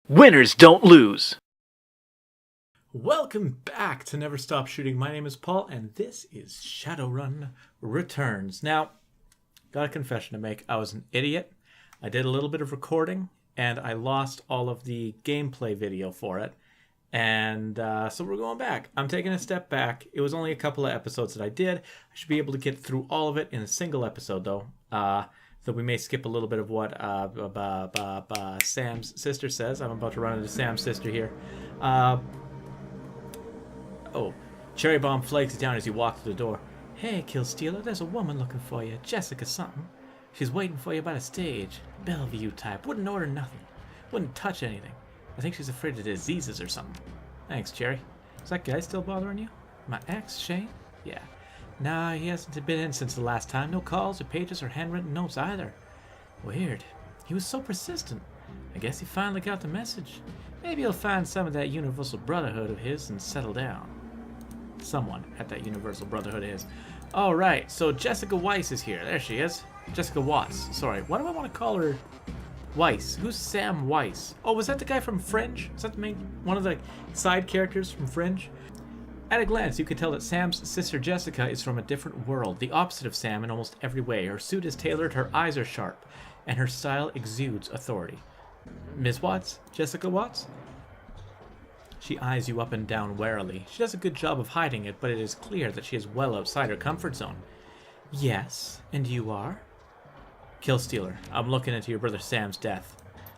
Winners don't lose. Welcome back to Never Stop Shooting. My name is Paul, and this is Shadowrun Returns. Now, got a confession to make. I was an idiot. I did a little bit of recording, and I lost all of the gameplay video for it. And so we're going back. I'm taking a step back. It was only a couple of episodes that I did. I should be able to get through all of it in a single episode, though. So we may skip a little bit of what Sam's sister says. I'm about to run into Sam's sister here. Cherry Bomb flakes down as you walk through the door. Hey, Killstealer, there's a woman looking for you. Jessica something. She's waiting for you by the stage. Bellevue type. Wouldn't order nothing. Wouldn't touch anything. I think she's afraid of diseases or something. Thanks, Cherry. Is that guy still bothering you? My ex, Shane? Yeah. Nah, he hasn't been in since the last time. No calls or pages or handwritten notes either. Weird. He was so persistent. I guess he finally got the message. Maybe he'll find some of that universal brotherhood of his and settle down. Someone at that universal brotherhood of his. All right, so Jessica Weiss is here. There she is. Jessica Watts. Sorry, why do I want to call her Weiss? Who's Sam Weiss? Oh, was that the guy from Fringe? Is that the main, one of the side characters from Fringe? At a glance, you could tell that Sam's sister Jessica is from a different world, the opposite of Sam in almost every way. Her suit is tailored, her eyes are sharp, and her style exudes authority. Ms. Watts? Jessica Watts? She eyes you up and down warily. She does a good job of hiding it, but it is clear that she is well outside her comfort zone. Yes, and you are? Killstealer, I'm looking into your brother Sam's death.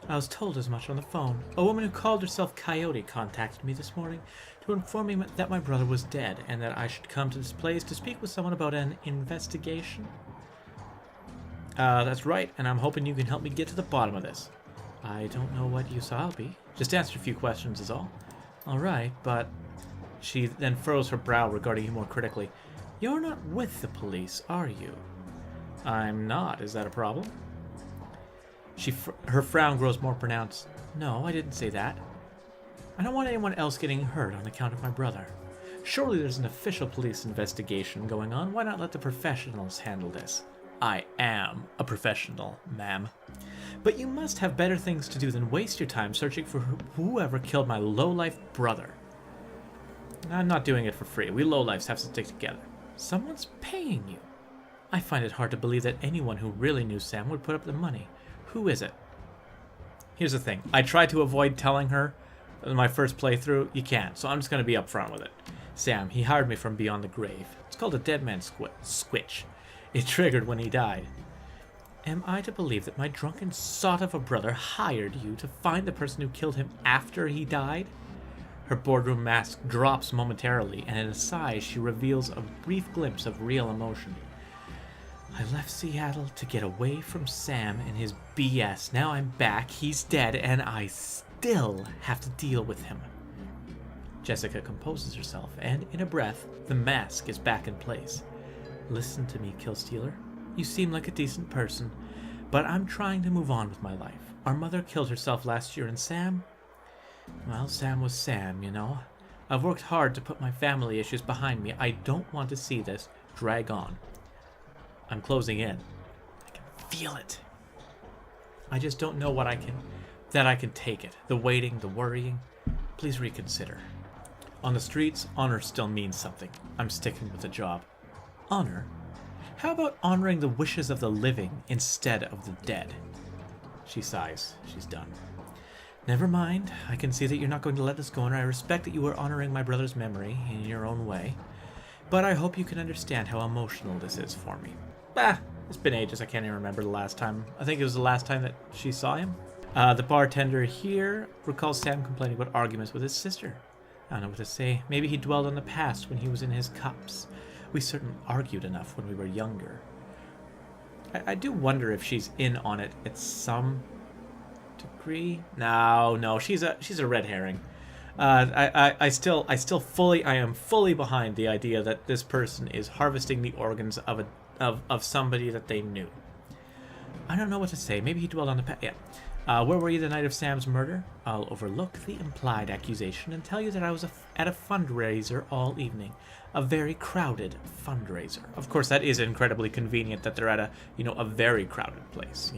I was told as much on the phone. A woman who called herself Coyote contacted me this morning to inform me that my brother was dead and that I should come to this place to speak with someone about an investigation. That's right, and I'm hoping you can help me get to the bottom of this. I don't know what use I'll be. Just answer a few questions is all. All right, but... She then furrows her brow regarding you more critically. You're not with the police, are you? I'm not. Is that a problem? Her frown grows more pronounced. No, I didn't say that. I don't want anyone else getting hurt on account of my brother. Surely there's an official police investigation going on. Why not let the professionals handle this? I am a professional, ma'am. But you must have better things to do than waste your time searching for whoever killed my low-life brother. I'm not doing it for free. We lowlifes have to stick together. Someone's paying you. I find it hard to believe that anyone who really knew Sam would put up the money. Who is it? Here's the thing. I tried to avoid telling her in my first playthrough. You can't, so I'm just going to be upfront with it. Sam, he hired me from beyond the grave. It's called a dead man's switch. It triggered when he died. Am I to believe that my drunken sot of a brother hired you to find the person who killed him after he died? Her boardroom mask drops momentarily, and in a sigh she reveals a brief glimpse of real emotion. I left Seattle to get away from Sam and his BS. Now I'm back, he's dead, and I still have to deal with him. Jessica composes herself, and in a breath, the mask is back in place. Listen to me, Killstealer. You seem like a decent person, but I'm trying to move on with my life. Our mother killed herself last year, and Sam? Well, Sam was Sam, you know. I've worked hard to put my family issues behind me. I don't want to see this drag on. I'm closing in. I can feel it. I just don't know that I can take it. The waiting, the worrying. Please reconsider. On the streets, honor still means something. I'm sticking with the job. Honor? How about honoring the wishes of the living instead of the dead? She sighs. She's done. Never mind. I can see that you're not going to let this go, and I respect that you are honoring my brother's memory in your own way. But I hope you can understand how emotional this is for me. It's been ages. I can't even remember the last time. I think it was the last time that she saw him. The bartender here recalls Sam complaining about arguments with his sister. I don't know what to say. Maybe he dwelled on the past when he was in his cups. We certainly argued enough when we were younger. I do wonder if she's in on it at some degree. No, she's a red herring. I am fully behind the idea that this person is harvesting the organs of somebody that they knew. I don't know what to say. Maybe he dwelled on the past. Yeah. Where were you the night of Sam's murder? I'll overlook the implied accusation and tell you that I was at a fundraiser all evening. A very crowded fundraiser. Of course, that is incredibly convenient that they're at a very crowded place,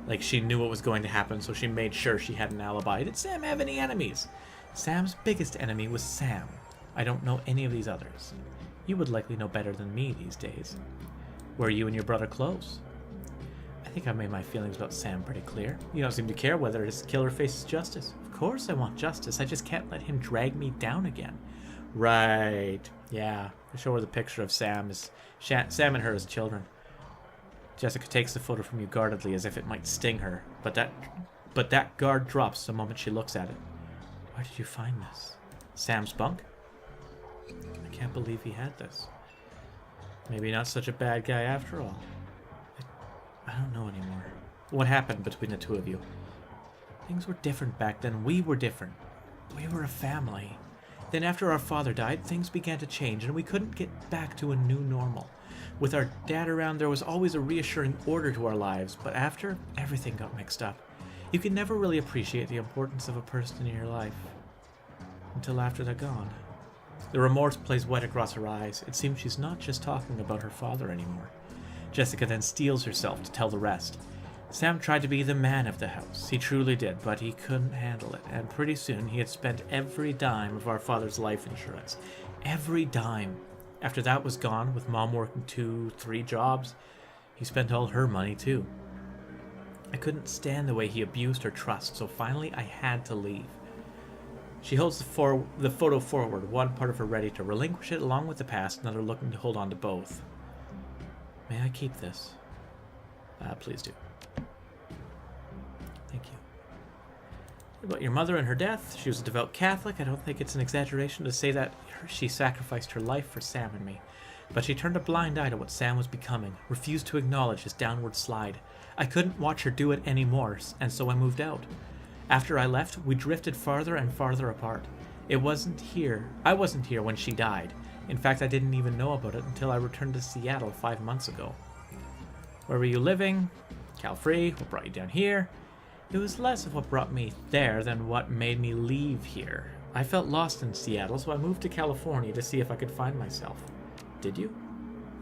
Like she knew what was going to happen, so she made sure she had an alibi. Did Sam have any enemies? Sam's biggest enemy was Sam. I don't know any of these others. You would likely know better than me these days. Were you and your brother close? I think I made my feelings about Sam pretty clear. You don't seem to care whether his killer faces justice. Of course I want justice. I just can't let him drag me down again. Right. Yeah. I show her the picture of Sam and her as children. Jessica takes the photo from you guardedly as if it might sting her, but that guard drops the moment she looks at it. Where did you find this? Sam's bunk? I can't believe he had this. Maybe not such a bad guy after all. I don't know anymore. What happened between the two of you? Things were different back then. We were different. We were a family. Then after our father died, things began to change, and we couldn't get back to a new normal. With our dad around, there was always a reassuring order to our lives, but after, everything got mixed up. You can never really appreciate the importance of a person in your life until after they're gone. The remorse plays wet across her eyes. It seems she's not just talking about her father anymore. Jessica then steels herself to tell the rest. Sam tried to be the man of the house. He truly did, but he couldn't handle it, and pretty soon he had spent every dime of our father's life insurance. Every dime. After that was gone, with Mom working 2-3 jobs, he spent all her money too. I couldn't stand the way he abused her trust, so finally I had to leave. She holds the photo forward, one part of her ready to relinquish it along with the past, another looking to hold on to both. May I keep this? Please do. Thank you. About your mother and her death, she was a devout Catholic. I don't think it's an exaggeration to say that she sacrificed her life for Sam and me. But she turned a blind eye to what Sam was becoming, refused to acknowledge his downward slide. I couldn't watch her do it anymore, and so I moved out. After I left, we drifted farther and farther apart. I wasn't here when she died. In fact, I didn't even know about it until I returned to Seattle 5 months ago. Where were you living? Cal Free. What brought you down here? It was less of what brought me there than what made me leave here. I felt lost in Seattle, so I moved to California to see if I could find myself. Did you?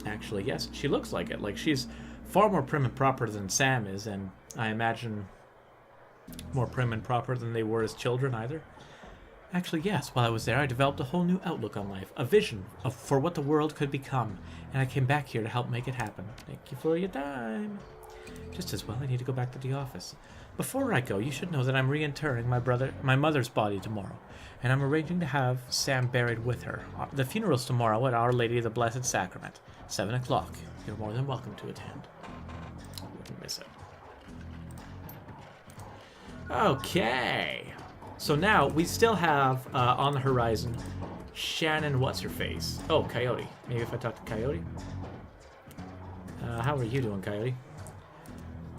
Actually, yes. She looks like it. Like, she's far more prim and proper than Sam is, and I imagine more prim and proper than they were as children either. Actually, yes. While I was there, I developed a whole new outlook on life, a vision for what the world could become, and I came back here to help make it happen. Thank you for your time. Just as well, I need to go back to the office. Before I go, you should know that I'm reinterring my mother's body tomorrow, and I'm arranging to have Sam buried with her. The funeral's tomorrow at Our Lady of the Blessed Sacrament, 7 o'clock. You're more than welcome to attend. Wouldn't miss it. Okay. So now, we still have, on the horizon, Shannon What's-Her-Face. Oh, Coyote. Maybe if I talk to Coyote? How are you doing, Coyote?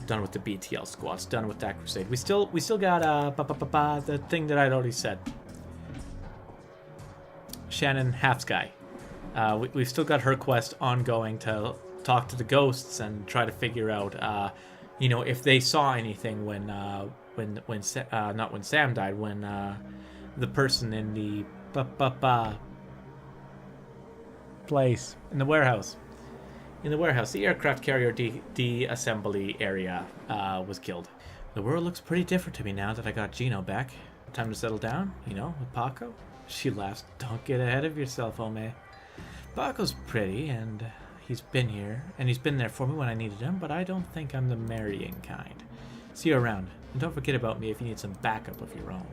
Done with the BTL squats. Done with that crusade. We still got, the thing that I'd already said. Shannon Halfsky. We've still got her quest ongoing to talk to the ghosts and try to figure out, if they saw anything when not when Sam died, when the person in the place in the warehouse, the aircraft carrier de-assembly area was killed. The world looks pretty different to me now that I got Gino back. Time to settle down, with Paco. She laughs. Don't get ahead of yourself, Ome. Paco's pretty, and he's been here, and he's been there for me when I needed him, but I don't think I'm the marrying kind. See you around. And don't forget about me if you need some backup of your own.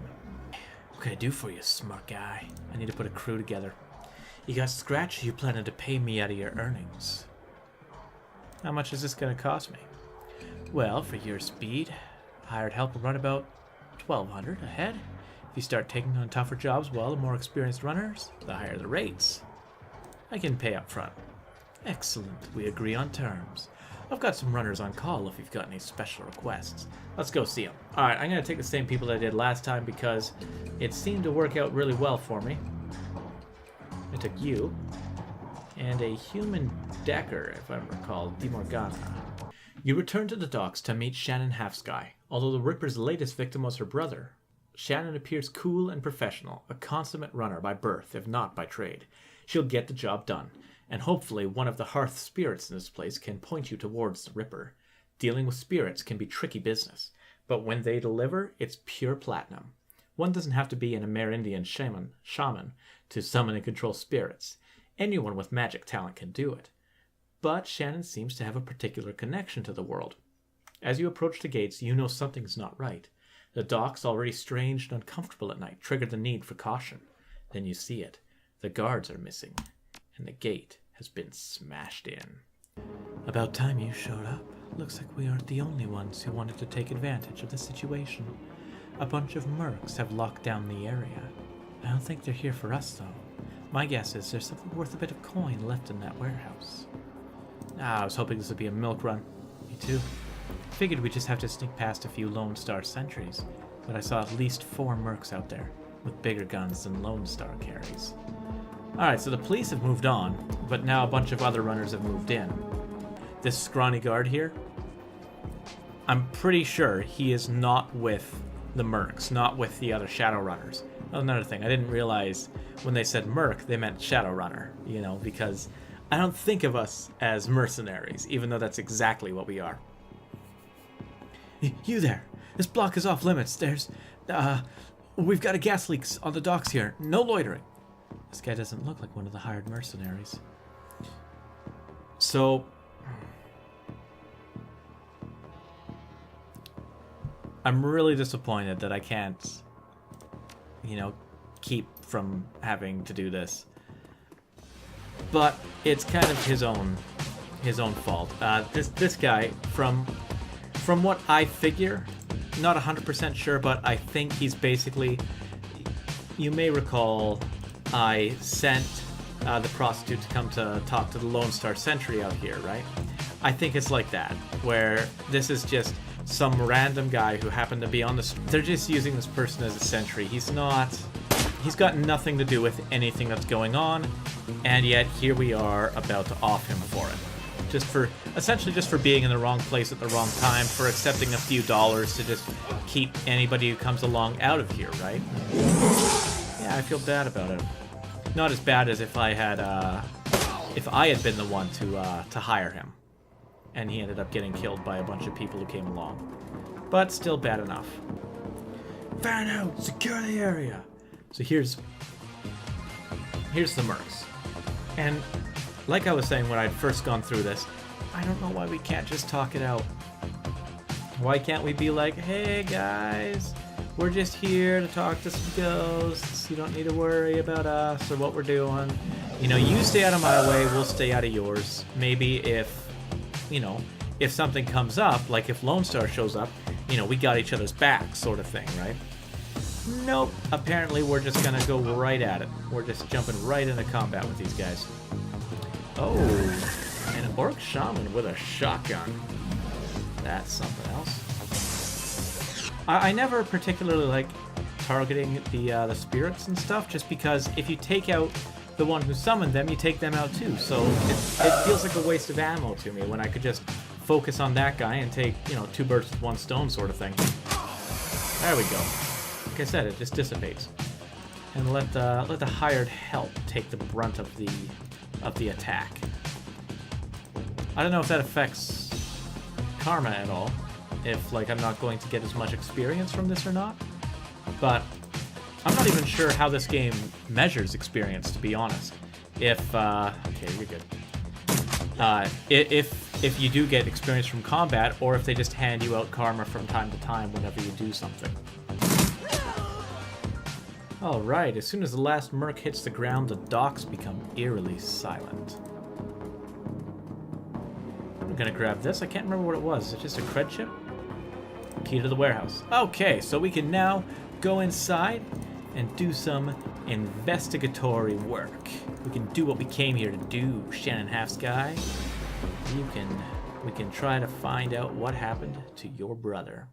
What can I do for you, smart guy? I need to put a crew together. You got scratch, or you planning to pay me out of your earnings? How much is this going to cost me? Well, for your speed, hired help will run about $1,200 a head. If you start taking on tougher jobs, well, the more experienced runners, the higher the rates. I can pay up front. Excellent. We agree on terms. I've got some runners on call if you've got any special requests. Let's go see them. Alright, I'm going to take the same people that I did last time because it seemed to work out really well for me. I took you and a human decker, if I recall, DeMorgana. You return to the docks to meet Shannon Halfsky. Although the Ripper's latest victim was her brother, Shannon appears cool and professional, a consummate runner by birth, if not by trade. She'll get the job done, and hopefully one of the hearth spirits in this place can point you towards the Ripper. Dealing with spirits can be tricky business, but when they deliver, it's pure platinum. One doesn't have to be an Amerindian shaman to summon and control spirits. Anyone with magic talent can do it. But Shannon seems to have a particular connection to the world. As you approach the gates, you know something's not right. The docks, already strange and uncomfortable at night, trigger the need for caution. Then you see it. The guards are missing, and the gate has been smashed in. About time you showed up. Looks like we aren't the only ones who wanted to take advantage of the situation. A bunch of mercs have locked down the area. I don't think they're here for us, though. My guess is there's something worth a bit of coin left in that warehouse. I was hoping this would be a milk run. Me too. Figured we'd just have to sneak past a few Lone Star sentries, but I saw at least 4 mercs out there, with bigger guns than Lone Star carries. Alright, so the police have moved on, but now a bunch of other runners have moved in. This scrawny guard here, I'm pretty sure he is not with the mercs, not with the other Shadowrunners. Another thing, I didn't realize when they said merc, they meant Shadowrunner, because I don't think of us as mercenaries, even though that's exactly what we are. You there! This block is off limits. We've got a gas leak on the docks here. No loitering. This guy doesn't look like one of the hired mercenaries. So, I'm really disappointed that I can't, keep from having to do this. But it's kind of his own fault. This guy, from what I figure, not 100% sure, but I think he's basically, you may recall, I sent the prostitute to come to talk to the Lone Star Sentry out here, right? I think it's like that, where this is just some random guy who happened to be on the... They're just using this person as a sentry. He's got nothing to do with anything that's going on, and yet here we are about to off him for it. Essentially just for being in the wrong place at the wrong time, for accepting a few dollars to just keep anybody who comes along out of here, right? Yeah, I feel bad about it. Not as bad as if I had been the one to hire him, and he ended up getting killed by a bunch of people who came along. But still bad enough. Fan out! Secure the area! So here's the mercs. And like I was saying when I'd first gone through this, I don't know why we can't just talk it out. Why can't we be like, hey guys, we're just here to talk to some ghosts. You don't need to worry about us or what we're doing. You stay out of my way, we'll stay out of yours. Maybe if something comes up, like if Lone Star shows up, we got each other's back sort of thing, right? Nope. Apparently we're just gonna go right at it. We're just jumping right into combat with these guys. Oh, an orc shaman with a shotgun. That's something else. I never particularly like targeting the spirits and stuff, just because if you take out the one who summoned them, you take them out too. So it feels like a waste of ammo to me when I could just focus on that guy and take, 2 birds with 1 stone sort of thing. There we go. Like I said, it just dissipates. And let the hired help take the brunt of the attack. I don't know if that affects karma at all, if I'm not going to get as much experience from this or not, but I'm not even sure how this game measures experience, to be honest. Okay, you're good. If you do get experience from combat, or if they just hand you out karma from time to time whenever you do something. Alright, as soon as the last merc hits the ground, the docks become eerily silent. I'm gonna grab this. I can't remember what it was. Is it just a cred chip? Key to the warehouse. Okay, so we can now go inside and do some investigatory work. We can do what we came here to do, Shannon Half-Sky. We can try to find out what happened to your brother.